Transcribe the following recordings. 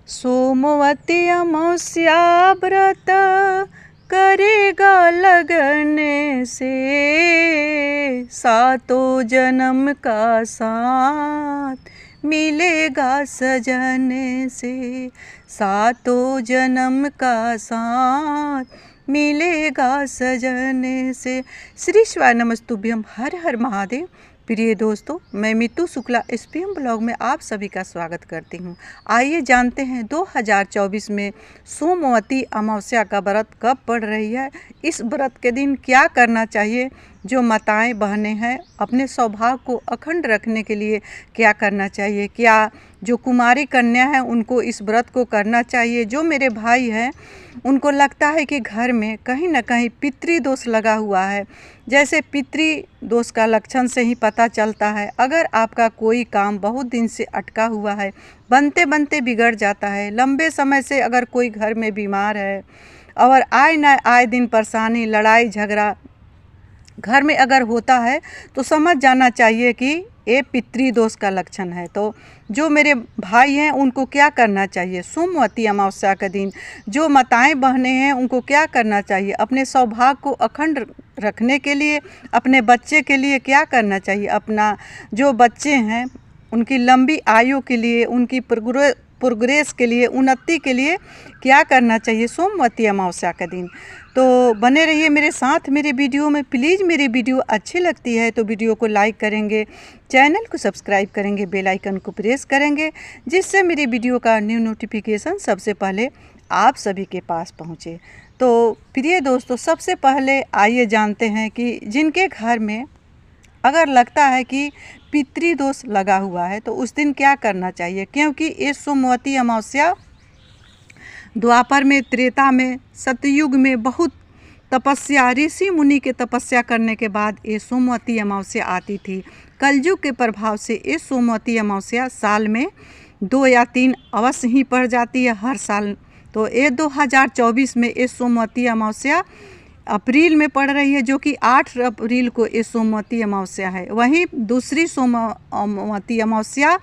सोमवती अमावस्या व्रत करेगा लगन से, सातों जन्म का साथ मिलेगा सजन से, सातों जन्म का साथ मिलेगा सजन से। श्री शिवाय नमस्तुभ्यम। हर हर महादेव। प्रिय दोस्तों, मैं मितु शुक्ला एसपीएम ब्लॉग में आप सभी का स्वागत करती हूं। आइए जानते हैं 2024 में सोमवती अमावस्या का व्रत कब पड़ रही है। इस व्रत के दिन क्या करना चाहिए। जो माताएं बहनें हैं अपने सौभाग्य को अखंड रखने के लिए क्या करना चाहिए। क्या जो कुमारी कन्या है उनको इस व्रत को करना चाहिए। जो मेरे भाई हैं उनको लगता है कि घर में कहीं ना कहीं पितृदोष लगा हुआ है। जैसे पितृदोष का लक्षण से ही पता चलता है। अगर आपका कोई काम बहुत दिन से अटका हुआ है, बनते बनते बिगड़ जाता है, लंबे समय से अगर कोई घर में बीमार है और आए ना आए दिन परेशानी लड़ाई झगड़ा घर में अगर होता है तो समझ जाना चाहिए कि ये पितृदोष का लक्षण है। तो जो मेरे भाई हैं उनको क्या करना चाहिए। सोमवती अमावस्या का दिन जो माताएं बहनें हैं उनको क्या करना चाहिए। अपने सौभाग्य को अखंड रखने के लिए, अपने बच्चे के लिए क्या करना चाहिए। अपना जो बच्चे हैं उनकी लंबी आयु के लिए, उनकी प्रोग्रेस के लिए, उन्नति के लिए क्या करना चाहिए सोमवती अमावस्या का दिन। तो बने रहिए मेरे साथ मेरे वीडियो में। प्लीज़ मेरी वीडियो अच्छी लगती है तो वीडियो को लाइक करेंगे, चैनल को सब्सक्राइब करेंगे, बेल आइकन को प्रेस करेंगे, जिससे मेरी वीडियो का न्यू नोटिफिकेशन सबसे पहले आप सभी के पास पहुँचे। तो प्रिय दोस्तों, सबसे पहले आइए जानते हैं कि जिनके घर में अगर लगता है कि पितृदोष लगा हुआ है तो उस दिन क्या करना चाहिए। क्योंकि ये सोमवती अमावस्या द्वापर में, त्रेता में, सतयुग में बहुत तपस्या, ऋषि मुनि के तपस्या करने के बाद ये सोमवती अमावस्या आती थी। कलयुग के प्रभाव से ये सोमवती अमावस्या साल में 2 या 3 अवश्य ही पड़ जाती है हर साल। तो ये 2024 में ये सोमवती अमावस्या अप्रैल में पड़ रही है, जो कि 8 अप्रैल को ये सोमवती अमावस्या है। वहीं दूसरी सोमवती अमावस्या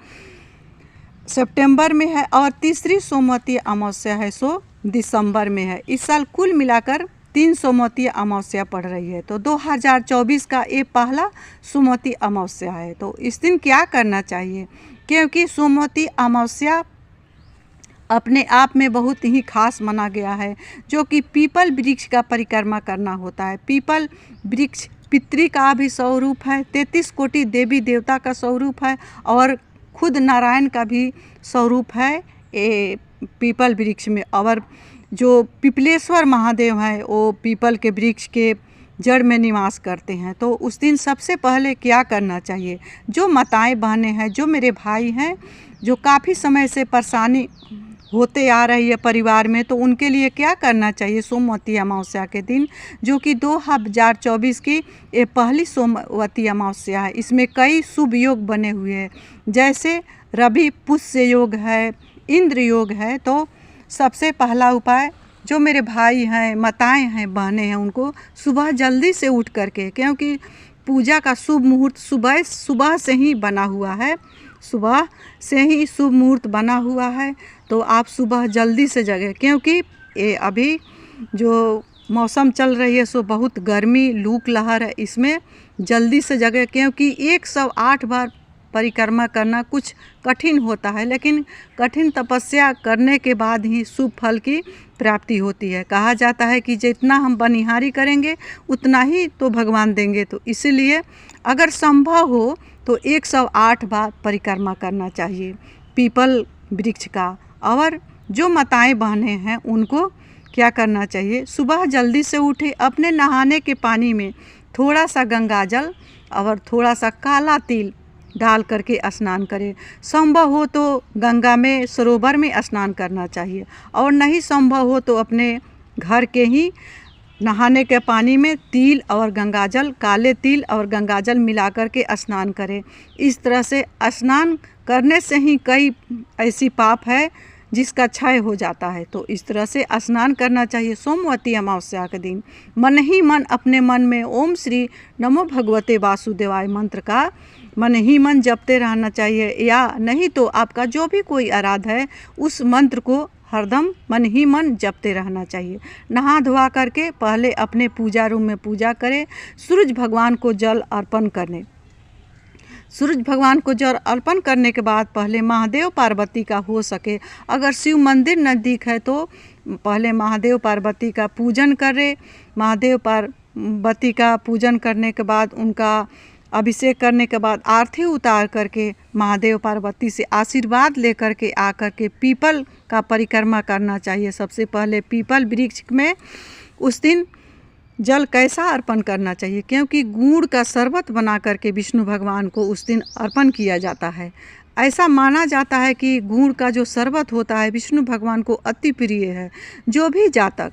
सितंबर में है और तीसरी सोमवती अमावस्या है सो दिसंबर में है। इस साल कुल मिलाकर 3 सोमवती अमावस्या पड़ रही है। तो 2024 का ये पहला सोमवती अमावस्या है। तो इस दिन क्या करना चाहिए। क्योंकि सोमवती अमावस्या अपने आप में बहुत ही खास माना गया है, जो कि पीपल वृक्ष का परिक्रमा करना होता है। पीपल वृक्ष पितृ का भी स्वरूप है, 33 कोटि देवी देवता का स्वरूप है और खुद नारायण का भी स्वरूप है ये पीपल वृक्ष में। और जो पिपलेश्वर महादेव हैं वो पीपल के वृक्ष के जड़ में निवास करते हैं। तो उस दिन सबसे पहले क्या करना चाहिए। जो माताएं बहनें हैं, जो मेरे भाई हैं, जो काफ़ी समय से परेशानी होते आ रही है परिवार में, तो उनके लिए क्या करना चाहिए सोमवती अमावस्या के दिन, जो कि 2024 की ये पहली सोमवती अमावस्या है। इसमें कई शुभ योग बने हुए हैं, जैसे रवि पुष्य योग है, इंद्र योग है। तो सबसे पहला उपाय जो मेरे भाई हैं, माताएं हैं, बहनें हैं, उनको सुबह जल्दी से उठ करके, क्योंकि पूजा का शुभ मुहूर्त सुबह से ही बना हुआ है, सुबह से ही शुभ मुहूर्त बना हुआ है। तो आप सुबह जल्दी से जगें, क्योंकि ये अभी जो मौसम चल रही है सो बहुत गर्मी लू लहर है, इसमें जल्दी से जगें। क्योंकि 108 बार परिक्रमा करना कुछ कठिन होता है, लेकिन कठिन तपस्या करने के बाद ही शुभ फल की प्राप्ति होती है। कहा जाता है कि जितना हम बनिहारी करेंगे उतना ही तो भगवान देंगे। तो इसीलिए अगर संभव हो तो 108 बार परिक्रमा करना चाहिए पीपल वृक्ष का। और जो माताएं बहनें हैं उनको क्या करना चाहिए, सुबह जल्दी से उठे, अपने नहाने के पानी में थोड़ा सा गंगाजल और थोड़ा सा काला तिल डाल करके स्नान करें। संभव हो तो गंगा में, सरोवर में स्नान करना चाहिए, और नहीं संभव हो तो अपने घर के ही नहाने के पानी में तिल और गंगाजल, काले तिल और गंगाजल मिला करके स्नान करें। इस तरह से स्नान करने से ही कई ऐसी पाप है जिसका क्षय हो जाता है। तो इस तरह से स्नान करना चाहिए सोमवती अमावस्या के दिन। मन ही मन अपने मन में ओम श्री नमो भगवते वासुदेवाय मंत्र का मन ही मन जपते रहना चाहिए, या नहीं तो आपका जो भी कोई आराध है उस मंत्र को हरदम मन ही मन जपते रहना चाहिए। नहा धोआ करके पहले अपने पूजा रूम में पूजा करें। सूरज भगवान को जल अर्पण करें। सूरज भगवान को जल अर्पण करने के बाद पहले महादेव पार्वती का हो सके, अगर शिव मंदिर नज़दीक है तो पहले महादेव पार्वती का पूजन करें। महादेव पार्वती का पूजन करने के बाद उनका अभिषेक करने के बाद आरती उतार करके महादेव पार्वती से आशीर्वाद लेकर के आकर के पीपल का परिक्रमा करना चाहिए। सबसे पहले पीपल वृक्ष में उस दिन जल कैसा अर्पण करना चाहिए, क्योंकि गुड़ का शरबत बना करके विष्णु भगवान को उस दिन अर्पण किया जाता है। ऐसा माना जाता है कि गुड़ का जो शरबत होता है विष्णु भगवान को अति प्रिय है। जो भी जातक,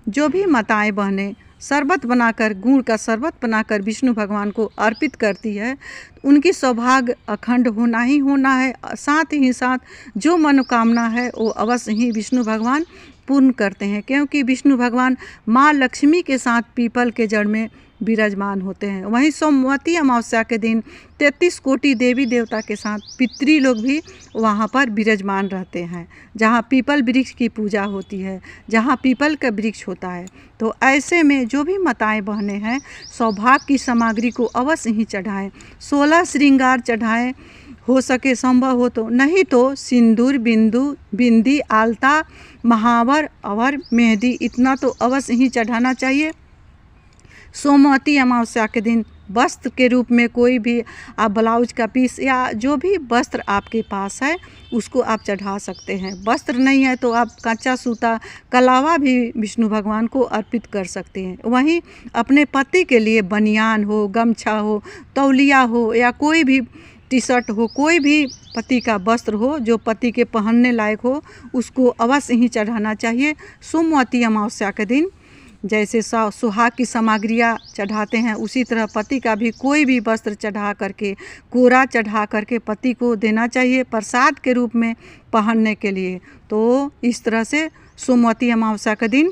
जो भी माताएं बहनें शरबत बनाकर, गुड़ का शरबत बनाकर विष्णु भगवान को अर्पित करती है, उनकी सौभाग्य अखंड होना ही होना है। साथ ही साथ जो मनोकामना है वो अवश्य ही विष्णु भगवान पूर्ण करते हैं, क्योंकि विष्णु भगवान माँ लक्ष्मी के साथ पीपल के जड़ में विराजमान होते हैं। वहीं सोमवती अमावस्या के दिन 33 कोटि देवी देवता के साथ पितृ लोग भी वहाँ पर विराजमान रहते हैं, जहाँ पीपल वृक्ष की पूजा होती है, जहाँ पीपल का वृक्ष होता है। तो ऐसे में जो भी माताएं बहनें हैं सौभाग्य की सामग्री को अवश्य ही चढ़ाएं। 16 श्रृंगार चढ़ाएं, हो सके संभव हो तो, नहीं तो सिंदूर, बिंदी, आलता, महावर और मेहंदी इतना तो अवश्य ही चढ़ाना चाहिए। सोमवती अमावस्या के दिन वस्त्र के रूप में कोई भी आप ब्लाउज का पीस या जो भी वस्त्र आपके पास है उसको आप चढ़ा सकते हैं। वस्त्र नहीं है तो आप कच्चा सूता कलावा भी विष्णु भगवान को अर्पित कर सकते हैं। वहीं अपने पति के लिए बनियान हो, गमछा हो, तौलिया हो या कोई भी टी शर्ट हो, कोई भी पति का वस्त्र हो जो पति के पहनने लायक हो, उसको अवश्य ही चढ़ाना चाहिए। सोमवती अमावस्या के दिन जैसे सुहाग की सामग्रियाँ चढ़ाते हैं उसी तरह पति का भी कोई भी वस्त्र चढ़ा करके, कोरा चढ़ा करके पति को देना चाहिए प्रसाद के रूप में पहनने के लिए। तो इस तरह से सोमवती अमावस्या के दिन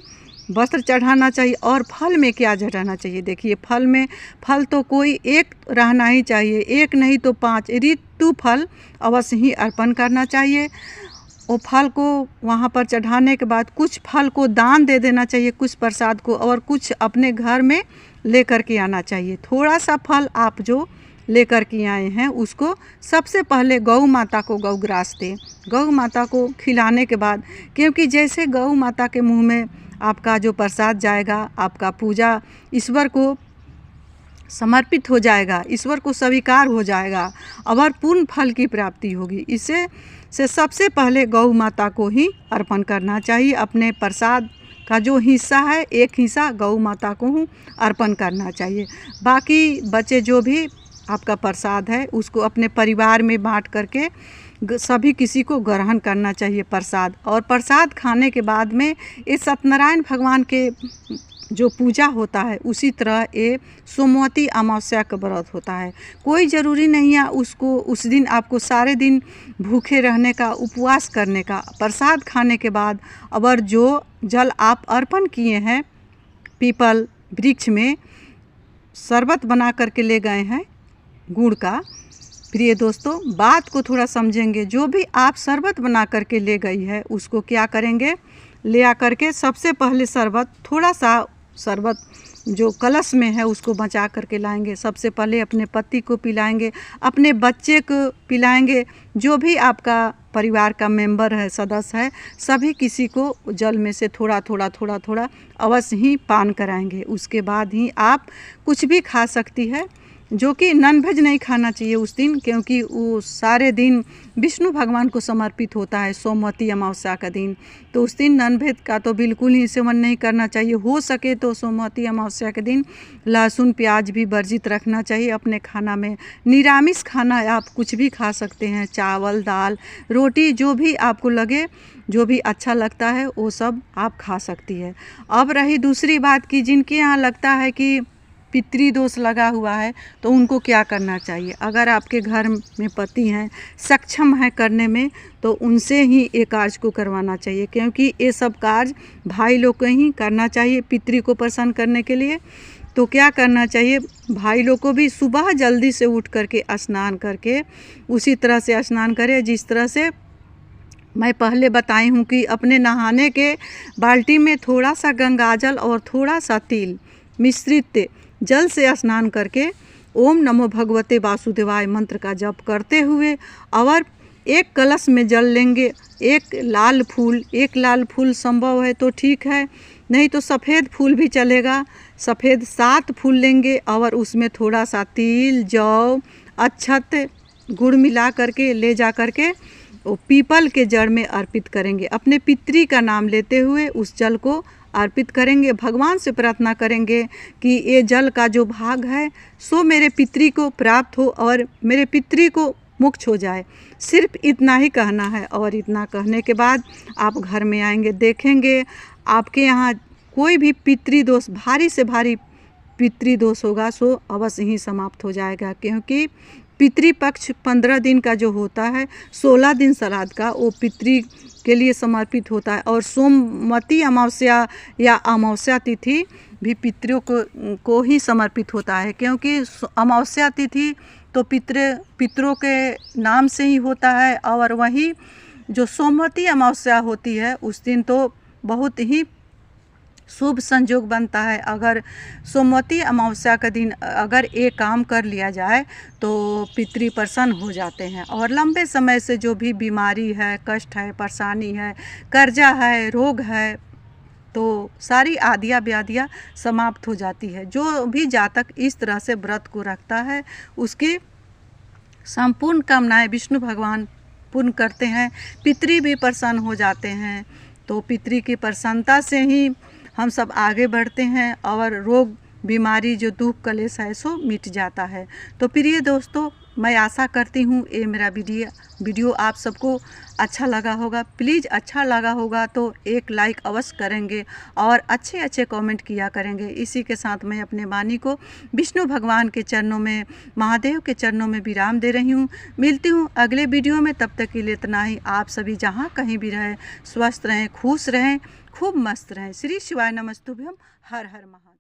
वस्त्र चढ़ाना चाहिए। और फल में क्या चढ़ाना चाहिए, देखिए फल में, फल तो कोई एक रहना ही चाहिए, एक नहीं तो 5 ऋतु फल अवश्य ही अर्पण करना चाहिए। वो फल को वहाँ पर चढ़ाने के बाद कुछ फल को दान दे देना चाहिए, कुछ प्रसाद को, और कुछ अपने घर में लेकर के आना चाहिए। थोड़ा सा फल आप जो लेकर के आए हैं उसको सबसे पहले गौ माता को गौग्रास दें। गौ माता को खिलाने के बाद, क्योंकि जैसे गौ माता के मुंह में आपका जो प्रसाद जाएगा, आपका पूजा ईश्वर को समर्पित हो जाएगा, ईश्वर को स्वीकार हो जाएगा और पूर्ण फल की प्राप्ति होगी। इसे से सबसे पहले गौ माता को ही अर्पण करना चाहिए। अपने प्रसाद का जो हिस्सा है एक हिस्सा गौ माता को ही अर्पण करना चाहिए। बाकी बचे जो भी आपका प्रसाद है उसको अपने परिवार में बांट करके सभी किसी को ग्रहण करना चाहिए प्रसाद। और प्रसाद खाने के बाद में ये सत्यनारायण भगवान के जो पूजा होता है उसी तरह ये सोमवती अमावस्या का व्रत होता है। कोई ज़रूरी नहीं है उसको उस दिन आपको सारे दिन भूखे रहने का, उपवास करने का। प्रसाद खाने के बाद अगर जो जल आप अर्पण किए हैं पीपल वृक्ष में, शरबत बना करके ले गए हैं गुड़ का, प्रिय दोस्तों बात को थोड़ा समझेंगे। जो भी आप शरबत बना करके ले गई है उसको क्या करेंगे, ले आकर के सबसे पहले शरबत, थोड़ा सा शरबत जो कलश में है उसको बचा करके लाएंगे। सबसे पहले अपने पति को पिलाएंगे, अपने बच्चे को पिलाएंगे, जो भी आपका परिवार का मेंबर है, सदस्य है, सभी किसी को जल में से थोड़ा थोड़ा थोड़ा थोड़ा अवश्य ही पान कराएंगे। उसके बाद ही आप कुछ भी खा सकती है, जो कि नॉन वेज नहीं खाना चाहिए उस दिन, क्योंकि वो सारे दिन विष्णु भगवान को समर्पित होता है सोमवती अमावस्या का दिन। तो उस दिन नॉन वेज का तो बिल्कुल ही सेवन नहीं करना चाहिए। हो सके तो सोमवती अमावस्या के दिन लहसुन प्याज भी वर्जित रखना चाहिए अपने खाना में। निरामिष खाना आप कुछ भी खा सकते हैं, चावल, दाल, रोटी, जो भी आपको लगे, जो भी अच्छा लगता है वो सब आप खा सकती है। अब रही दूसरी बात कि जिनके यहाँ लगता है कि पितृदोष लगा हुआ है तो उनको क्या करना चाहिए। अगर आपके घर में पति हैं, सक्षम है करने में, तो उनसे ही ये कार्य को करवाना चाहिए, क्योंकि ये सब कार्य भाई लोग को ही करना चाहिए पितृ को प्रसन्न करने के लिए। तो क्या करना चाहिए, भाई लोग को भी सुबह जल्दी से उठ करके स्नान करके उसी तरह से स्नान करें जिस तरह से मैं पहले बताई हूँ कि अपने नहाने के बाल्टी में थोड़ा सा गंगाजल और थोड़ा सा तिल मिश्रित जल से स्नान करके ओम नमो भगवते वासुदेवाय मंत्र का जप करते हुए और एक कलश में जल लेंगे। एक लाल फूल संभव है तो ठीक है, नहीं तो सफ़ेद फूल भी चलेगा। सफ़ेद 7 फूल लेंगे और उसमें थोड़ा सा तिल, जौ, अक्षत, गुड़ मिला करके ले जा करके वो पीपल के जड़ में अर्पित करेंगे। अपने पितरी का नाम लेते हुए उस जल को अर्पित करेंगे। भगवान से प्रार्थना करेंगे कि ये जल का जो भाग है सो मेरे पितरी को प्राप्त हो और मेरे पितरी को मोक्ष हो जाए। सिर्फ इतना ही कहना है और इतना कहने के बाद आप घर में आएंगे, देखेंगे आपके यहाँ कोई भी पितृदोष, भारी से भारी पितृदोष होगा सो अवश्य ही समाप्त हो जाएगा। क्योंकि पितृपक्ष 15 दिन का जो होता है, 16 दिन श्राद्ध का वो पितृ के लिए समर्पित होता है और सोमवती अमावस्या या अमावस्या तिथि भी पितरों को ही समर्पित होता है। क्योंकि अमावस्या तिथि तो पितरों के नाम से ही होता है और वही जो सोमवती अमावस्या होती है उस दिन तो बहुत ही शुभ संयोग बनता है। अगर सोमवती अमावस्या का दिन अगर एक काम कर लिया जाए तो पितृ प्रसन्न हो जाते हैं और लंबे समय से जो भी बीमारी है, कष्ट है, परेशानी है, कर्जा है, रोग है, तो सारी आदियाँ व्याधियाँ समाप्त हो जाती है। जो भी जातक इस तरह से व्रत को रखता है उसकी संपूर्ण कामनाएं विष्णु भगवान पूर्ण करते हैं, पितृ भी प्रसन्न हो जाते हैं। तो पितृ की प्रसन्नता से ही हम सब आगे बढ़ते हैं और रोग बीमारी जो दुख कलेश है सो मिट जाता है। तो प्रिय दोस्तों, मैं आशा करती हूँ ये मेरा वीडियो आप सबको अच्छा लगा होगा। प्लीज़ अच्छा लगा होगा तो एक लाइक अवश्य करेंगे और अच्छे कमेंट किया करेंगे। इसी के साथ मैं अपने वाणी को विष्णु भगवान के चरणों में, महादेव के चरणों में विराम दे रही हूँ। मिलती हूँ अगले वीडियो में, तब तक के लिए इतना ही। आप सभी जहाँ कहीं भी रहें स्वस्थ रहें, खुश रहें, खूब मस्त रहें। श्री शिवाय नमस्तुभ्यम। हर हर महादेव।